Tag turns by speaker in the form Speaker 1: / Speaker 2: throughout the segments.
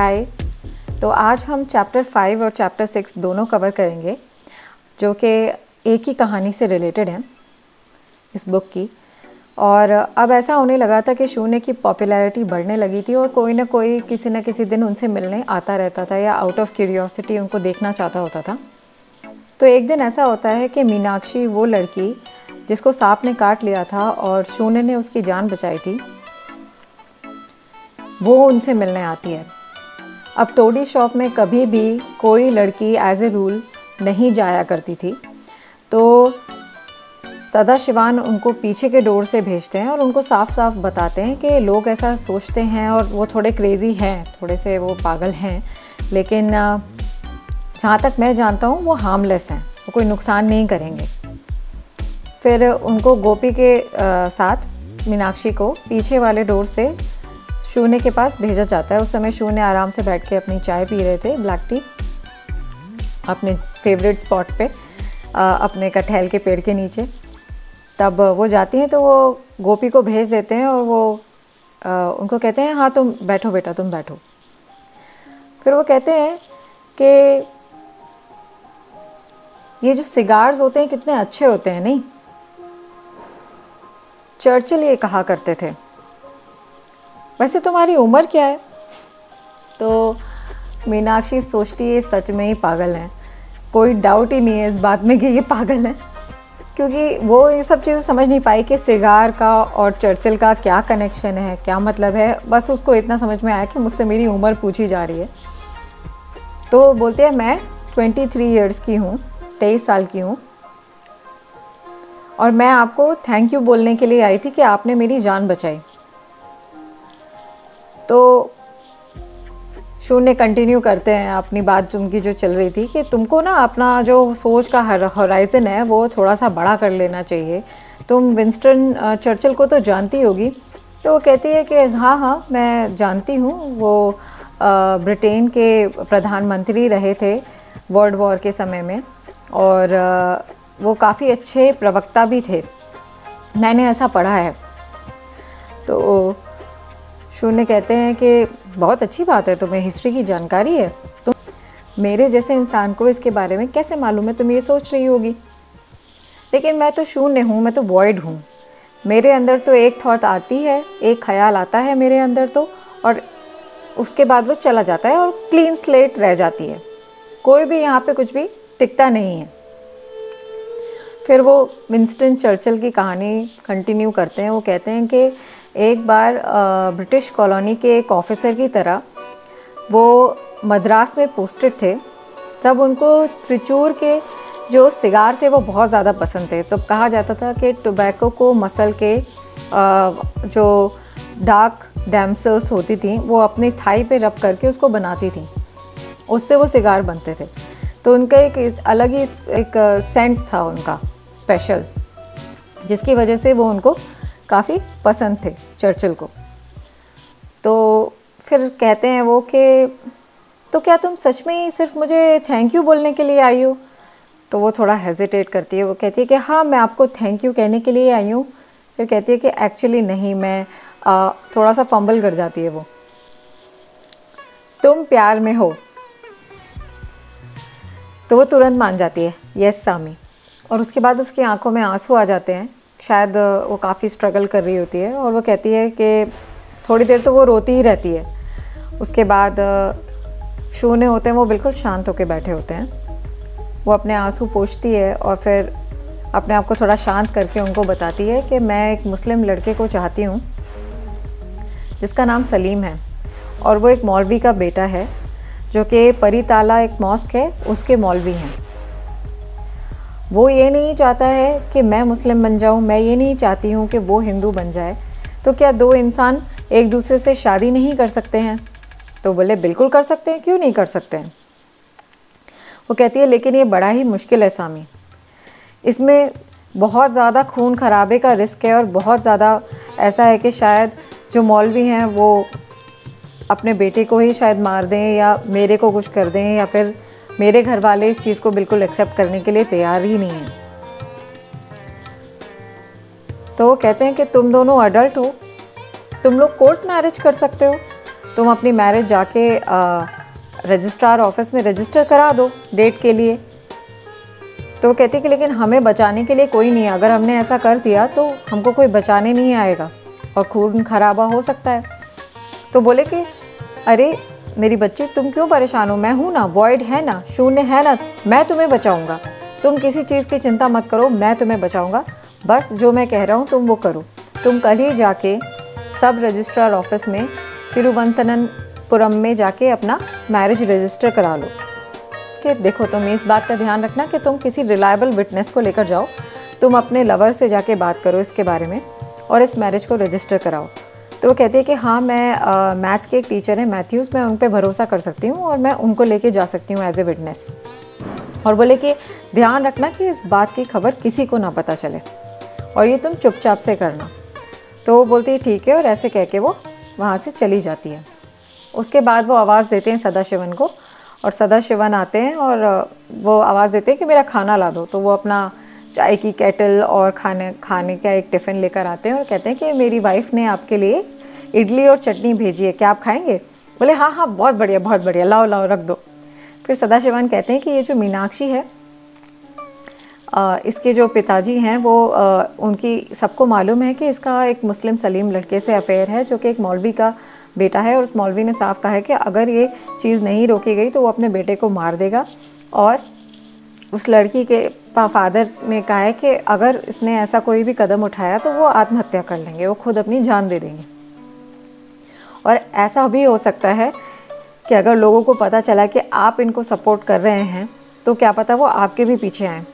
Speaker 1: हाय। तो आज हम चैप्टर 5 और चैप्टर 6 दोनों कवर करेंगे, जो कि एक ही कहानी से रिलेटेड हैं इस बुक की। और अब ऐसा होने लगा था कि शून्य की पॉपुलैरिटी बढ़ने लगी थी और कोई ना कोई किसी न किसी दिन उनसे मिलने आता रहता था या आउट ऑफ क्यूरियोसिटी उनको देखना चाहता होता था। तो एक दिन ऐसा होता है कि मीनाक्षी, वो लड़की जिसको सांप ने काट लिया था और शून्य ने उसकी जान बचाई थी, वो उनसे मिलने आती है। अब टोडी शॉप में कभी भी कोई लड़की एज ए रूल नहीं जाया करती थी, तो सदाशिवान उनको पीछे के डोर से भेजते हैं और उनको साफ साफ बताते हैं कि लोग ऐसा सोचते हैं और वो थोड़े क्रेज़ी हैं, थोड़े से वो पागल हैं, लेकिन जहाँ तक मैं जानता हूँ वो हार्मलेस हैं, वो कोई नुकसान नहीं करेंगे। फिर उनको गोपी के साथ मीनाक्षी को पीछे वाले डोर से शून्य के पास भेजा जाता है। उस समय शून्य आराम से बैठ के अपनी चाय पी रहे थे, ब्लैक टी, अपने फेवरेट स्पॉट पे, अपने कटहल के पेड़ के नीचे। तब वो जाती हैं तो वो गोपी को भेज देते हैं और वो उनको कहते हैं, हाँ तुम बैठो बेटा, तुम बैठो। फिर वो कहते हैं कि ये जो सिगार्स होते हैं कितने अच्छे होते हैं, नहीं? चर्चिल ये कहा करते थे। वैसे तुम्हारी उम्र क्या है? तो मीनाक्षी सोचती है सच में ही पागल हैं, कोई डाउट ही नहीं है इस बात में कि ये पागल हैं, क्योंकि वो ये सब चीज़ें समझ नहीं पाई कि सिगार का और चर्चिल का क्या कनेक्शन है, क्या मतलब है। बस उसको इतना समझ में आया कि मुझसे मेरी उम्र पूछी जा रही है। तो बोलते हैं मैं 23 ईयर्स की हूँ, 23 साल की हूँ, और मैं आपको थैंक यू बोलने के लिए आई थी कि आपने मेरी जान बचाई। तो शून्य कंटिन्यू करते हैं अपनी बात उनकी जो चल रही थी कि तुमको ना अपना जो सोच का होराइज़न है वो थोड़ा सा बड़ा कर लेना चाहिए। तुम विंस्टन चर्चिल को तो जानती होगी। तो वो कहती है कि हाँ हाँ मैं जानती हूँ, वो ब्रिटेन के प्रधानमंत्री रहे थे वर्ल्ड वॉर के समय में, और वो काफ़ी अच्छे प्रवक्ता भी थे, मैंने ऐसा पढ़ा है। तो शून्य कहते हैं कि बहुत अच्छी बात है, तुम्हें हिस्ट्री की जानकारी है, तुम मेरे जैसे इंसान को इसके बारे में कैसे मालूम है, तुम ये सोच रही होगी। लेकिन मैं तो शून्य हूँ, मैं तो वॉइड हूँ। मेरे अंदर तो एक थॉट आती है, एक ख्याल आता है मेरे अंदर तो, और उसके बाद वो चला जाता है और क्लीन स्लेट रह जाती है, कोई भी यहाँ पे कुछ भी टिकता नहीं है। फिर वो विंस्टन चर्चिल की कहानी कंटिन्यू करते हैं। वो कहते हैं कि एक बार ब्रिटिश कॉलोनी के एक ऑफिसर की तरह वो मद्रास में पोस्टेड थे, तब उनको त्रिचूर के जो सिगार थे वो बहुत ज़्यादा पसंद थे। तो कहा जाता था कि टोबैको को मसल के जो डार्क डैमसेल्स होती थी वो अपनी थाई पे रब करके उसको बनाती थी, उससे वो सिगार बनते थे। तो उनका एक अलग ही एक सेंट था उनका स्पेशल, जिसकी वजह से वो उनको काफ़ी पसंद थे चर्चिल को। तो फिर कहते हैं वो कि तो क्या तुम सच में ही सिर्फ मुझे थैंक यू बोलने के लिए आई हो? तो वो थोड़ा हेजिटेट करती है। वो कहती है कि हाँ मैं आपको थैंक यू कहने के लिए आई हूँ। फिर कहती है कि एक्चुअली नहीं, मैं थोड़ा सा फंबल कर जाती है वो, तुम प्यार में हो। तो वो तुरंत मान जाती है, यस सामी। और उसके बाद उसकी आंखों में आंसू आ जाते हैं, शायद वो काफ़ी स्ट्रगल कर रही होती है, और वो कहती है कि थोड़ी देर तो वो रोती ही रहती है। उसके बाद शून्य होते हैं वो बिल्कुल शांत होकर बैठे होते हैं। वो अपने आंसू पोंछती है और फिर अपने आप को थोड़ा शांत करके उनको बताती है कि मैं एक मुस्लिम लड़के को चाहती हूँ जिसका नाम सलीम है, और वो एक मौलवी का बेटा है जो कि परिताला एक मॉस्क है उसके मौलवी हैं। वो ये नहीं चाहता है कि मैं मुस्लिम बन जाऊँ, मैं ये नहीं चाहती हूँ कि वो हिंदू बन जाए। तो क्या दो इंसान एक दूसरे से शादी नहीं कर सकते हैं? तो बोले बिल्कुल कर सकते हैं, क्यों नहीं कर सकते हैं। वो कहती है लेकिन ये बड़ा ही मुश्किल है सामी, इसमें बहुत ज़्यादा खून खराबे का रिस्क है, और बहुत ज़्यादा ऐसा है कि शायद जो मौलवी हैं वो अपने बेटे को ही शायद मार दें या मेरे को कुछ कर दें, या फिर मेरे घर वाले इस चीज़ को बिल्कुल एक्सेप्ट करने के लिए तैयार ही नहीं हैं। तो वो कहते हैं कि तुम दोनों अडल्ट हो, तुम लोग कोर्ट मैरिज कर सकते हो। तुम अपनी मैरिज जाके रजिस्ट्रार ऑफिस में रजिस्टर करा दो डेट के लिए। तो वो कहती है कि लेकिन हमें बचाने के लिए कोई नहीं है, अगर हमने ऐसा कर दिया तो हमको कोई बचाने नहीं आएगा और खून खराबा हो सकता है। तो बोले कि अरे मेरी बच्ची, तुम क्यों परेशान हो, मैं हूँ ना, वॉइड है ना, शून्य है ना, मैं तुम्हें बचाऊँगा, तुम किसी चीज़ की चिंता मत करो, मैं तुम्हें बचाऊँगा, बस जो मैं कह रहा हूँ तुम वो करो। तुम कल ही जाके सब रजिस्ट्रार ऑफिस में तिरुवनंतपुरम में जाके अपना मैरिज रजिस्टर करा लो। कि देखो तुम इस बात का ध्यान रखना कि तुम किसी रिलायबल विटनेस को लेकर जाओ, तुम अपने लवर से जाके बात करो इसके बारे में और इस मैरिज को रजिस्टर कराओ। तो वो कहती है कि हाँ, मैं मैथ्स के एक टीचर हैं मैथ्यूज़, मैं उन पे भरोसा कर सकती हूँ और मैं उनको लेके जा सकती हूँ एज ए विटनेस। और बोले कि ध्यान रखना कि इस बात की खबर किसी को ना पता चले और ये तुम चुपचाप से करना। तो वो बोलती है ठीक है, और ऐसे कह के वो वहाँ से चली जाती है। उसके बाद वो आवाज़ देते हैं सदाशिवन को, और सदाशिवन आते हैं और वो आवाज़ देते हैं कि मेरा खाना ला दो। तो वो अपना चाय की केटल और खाने का एक टिफ़िन लेकर आते हैं और कहते हैं कि मेरी वाइफ ने आपके लिए इडली और चटनी भेजी है, क्या आप खाएंगे? बोले हाँ हाँ, बहुत बढ़िया बहुत बढ़िया, लाओ लाओ रख दो। फिर सदाशिवन कहते हैं कि ये जो मीनाक्षी है, इसके जो पिताजी हैं वो उनकी सबको मालूम है कि इसका एक मुस्लिम सलीम लड़के से अफेयर है, जो कि एक मौलवी का बेटा है, और उस मौलवी ने साफ कहा है कि अगर ये चीज़ नहीं रोकी गई तो वो अपने बेटे को मार देगा। और उस लड़की के फादर ने कहा है कि अगर इसने ऐसा कोई भी कदम उठाया तो वो आत्महत्या कर लेंगे, वो खुद अपनी जान दे देंगे। और ऐसा भी हो सकता है कि अगर लोगों को पता चला कि आप इनको सपोर्ट कर रहे हैं तो क्या पता वो आपके भी पीछे आएँ।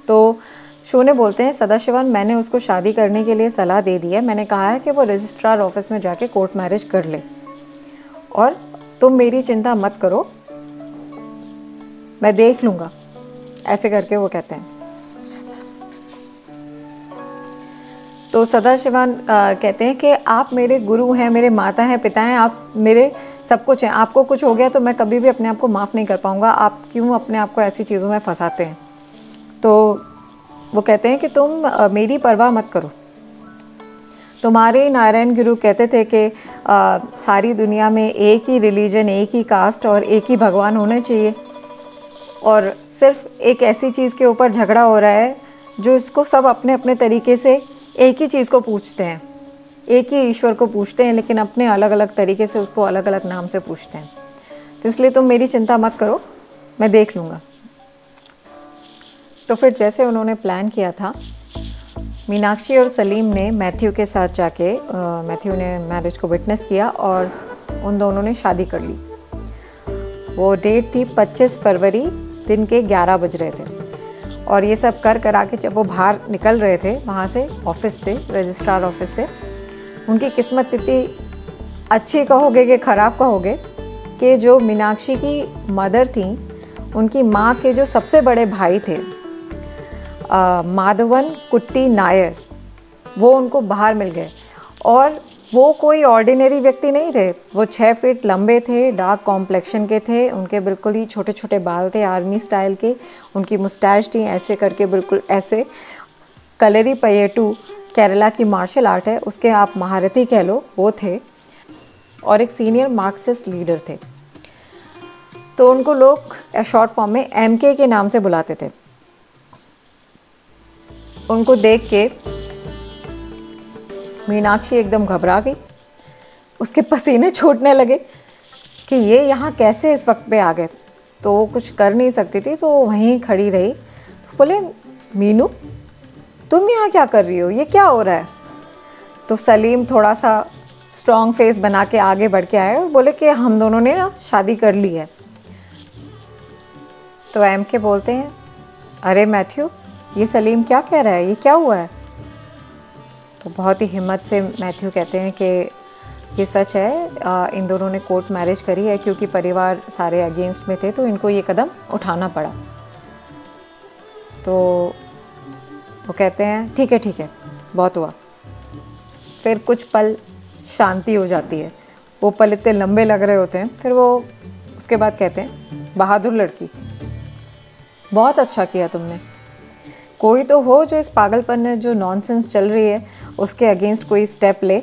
Speaker 1: तो शोने बोलते हैं सदाशिवन, मैंने उसको शादी करने के लिए सलाह दे दी है, मैंने कहा है कि वो रजिस्ट्रार ऑफिस में जाके कोर्ट मैरिज कर ले और तुम मेरी चिंता मत करो, मैं देख लूँगा, ऐसे करके वो कहते हैं। तो सदाशिवन कहते हैं कि आप मेरे गुरु हैं, मेरे माता हैं, पिता हैं, आप मेरे सब कुछ हैं, आपको कुछ हो गया तो मैं कभी भी अपने आप को माफ़ नहीं कर पाऊँगा, आप क्यों अपने आप को ऐसी चीज़ों में फंसाते हैं। तो वो कहते हैं कि तुम मेरी परवाह मत करो, तुम्हारे नारायण गुरु कहते थे कि सारी दुनिया में एक ही रिलीजन, एक ही कास्ट और एक ही भगवान होने चाहिए, और सिर्फ एक ऐसी चीज़ के ऊपर झगड़ा हो रहा है जो इसको सब अपने अपने तरीके से एक ही चीज़ को पूछते हैं, एक ही ईश्वर को पूछते हैं, लेकिन अपने अलग अलग तरीके से उसको अलग अलग नाम से पूछते हैं। तो इसलिए तुम मेरी चिंता मत करो, मैं देख लूँगा। तो फिर जैसे उन्होंने प्लान किया था, मीनाक्षी और सलीम ने मैथ्यू के साथ जाके मैथ्यू ने मैरिज को विटनेस किया और उन दोनों ने शादी कर ली। वो डेट थी 25 फरवरी दिन के 11 बज रहे थे, और ये सब करा के जब वो बाहर निकल रहे थे वहाँ से, ऑफिस से, रजिस्ट्रार ऑफिस से, उनकी किस्मत इतनी अच्छी कहोगे कि ख़राब कहोगे कि जो मीनाक्षी की मदर थी, उनकी माँ के जो सबसे बड़े भाई थे माधवन कुट्टी नायर, वो उनको बाहर मिल गए। और वो कोई ऑर्डिनरी व्यक्ति नहीं थे, वो 6 फीट लंबे थे, डार्क कॉम्प्लेक्शन के थे, उनके बिल्कुल ही छोटे छोटे बाल थे आर्मी स्टाइल के, उनकी मुस्टैच थी ऐसे करके, बिल्कुल ऐसे। कलरी पयेटू केरला की मार्शल आर्ट है, उसके आप महारथी कह लो, वो थे, और एक सीनियर मार्क्सिस्ट लीडर थे। तो उनको लोग शॉर्ट फॉर्म में MK के नाम से बुलाते थे। उनको देख के मीनाक्षी एकदम घबरा गई, उसके पसीने छूटने लगे कि ये यहाँ कैसे इस वक्त पे आ गए। तो वो कुछ कर नहीं सकती थी, तो वहीं खड़ी रही। तो बोले, मीनू तुम यहाँ क्या कर रही हो, ये क्या हो रहा है? तो सलीम थोड़ा सा स्ट्रॉन्ग फेस बना के आगे बढ़ के आए और बोले कि हम दोनों ने ना शादी कर ली है। तो MK बोलते हैं, अरे मैथ्यू, ये सलीम क्या कह रहा है, ये क्या हुआ है? तो बहुत ही हिम्मत से मैथ्यू कहते हैं कि ये सच है, इन दोनों ने कोर्ट मैरिज करी है, क्योंकि परिवार सारे अगेंस्ट में थे तो इनको ये कदम उठाना पड़ा। तो वो कहते हैं ठीक है, बहुत हुआ। फिर कुछ पल शांति हो जाती है, वो पल इतने लंबे लग रहे होते हैं। फिर वो उसके बाद कहते हैं, बहादुर लड़की, बहुत अच्छा किया तुमने, कोई तो हो जो इस पागलपन में जो नॉनसेंस चल रही है उसके अगेंस्ट कोई स्टेप ले।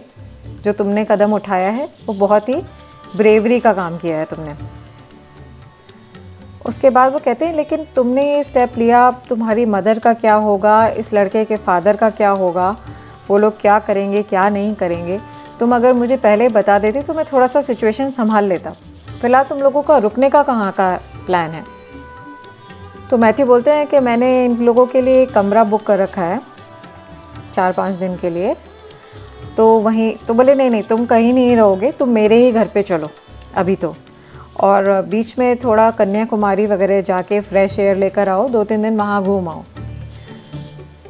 Speaker 1: जो तुमने कदम उठाया है वो बहुत ही ब्रेवरी का काम किया है तुमने। उसके बाद वो कहते हैं लेकिन तुमने ये स्टेप लिया, तुम्हारी मदर का क्या होगा, इस लड़के के फादर का क्या होगा, वो लोग क्या करेंगे क्या नहीं करेंगे। तुम अगर मुझे पहले बता देती तो मैं थोड़ा सा सिचुएशन संभाल लेता। फिलहाल तुम लोगों का रुकने का कहाँ का प्लान है? तो मैथ्यू बोलते हैं कि मैंने इन लोगों के लिए कमरा बुक कर रखा है 4-5 दिन के लिए, तो वहीं तो बोले नहीं तुम कहीं नहीं रहोगे, तुम मेरे ही घर पे चलो अभी तो, और बीच में थोड़ा कन्याकुमारी वगैरह जाके फ्रेश एयर लेकर आओ, 2-3 दिन वहाँ घूम आओ।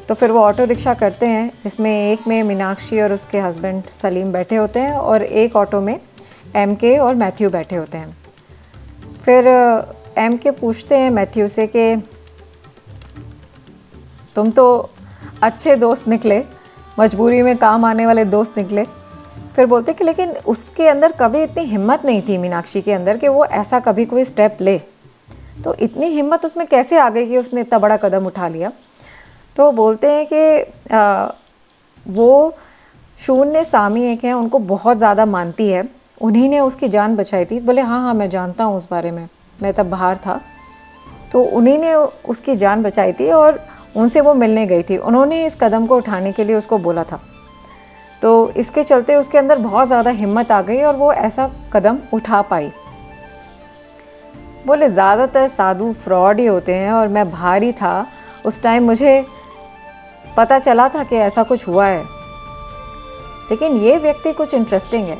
Speaker 1: तो फिर वो ऑटो रिक्शा करते हैं, जिसमें एक में मीनाक्षी और उसके हस्बैंड सलीम बैठे होते हैं और एक ऑटो में MK और मैथ्यू बैठे होते हैं। फिर MK पूछते हैं मैथ्यू से कि तुम तो अच्छे दोस्त निकले, मजबूरी में काम आने वाले दोस्त निकले। फिर बोलते कि लेकिन उसके अंदर कभी इतनी हिम्मत नहीं थी, मीनाक्षी के अंदर, कि वो ऐसा कभी कोई स्टेप ले। तो इतनी हिम्मत उसमें कैसे आ गई कि उसने इतना बड़ा कदम उठा लिया? तो बोलते हैं कि वो शून्य सामी एक है, उनको बहुत ज़्यादा मानती है, उन्हीं ने उसकी जान बचाई थी। बोले हाँ मैं जानता हूँ उस बारे में, मैं तब बाहर था, तो उन्हीं ने उसकी जान बचाई थी और उनसे वो मिलने गई थी, उन्होंने इस कदम को उठाने के लिए उसको बोला था। तो इसके चलते उसके अंदर बहुत ज़्यादा हिम्मत आ गई और वो ऐसा कदम उठा पाई। बोले ज़्यादातर साधु फ्रॉड ही होते हैं और मैं बाहर ही था उस टाइम, मुझे पता चला था कि ऐसा कुछ हुआ है। लेकिन ये व्यक्ति कुछ इंटरेस्टिंग है,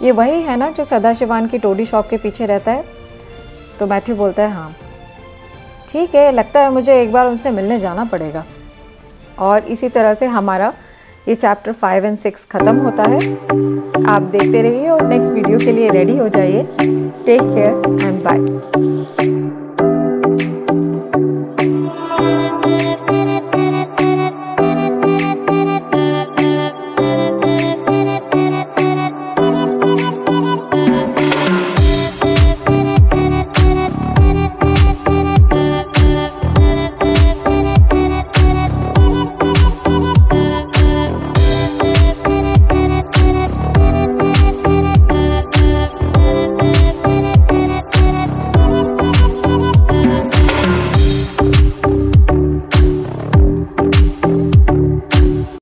Speaker 1: ये वही है ना जो सदाशिवान की टोडी शॉप के पीछे रहता है? तो मैथ्यू बोलता है हाँ ठीक है, लगता है मुझे एक बार उनसे मिलने जाना पड़ेगा। और इसी तरह से हमारा ये चैप्टर 5 और 6 ख़त्म होता है। आप देखते रहिए और नेक्स्ट वीडियो के लिए रेडी हो जाइए। Take care and bye.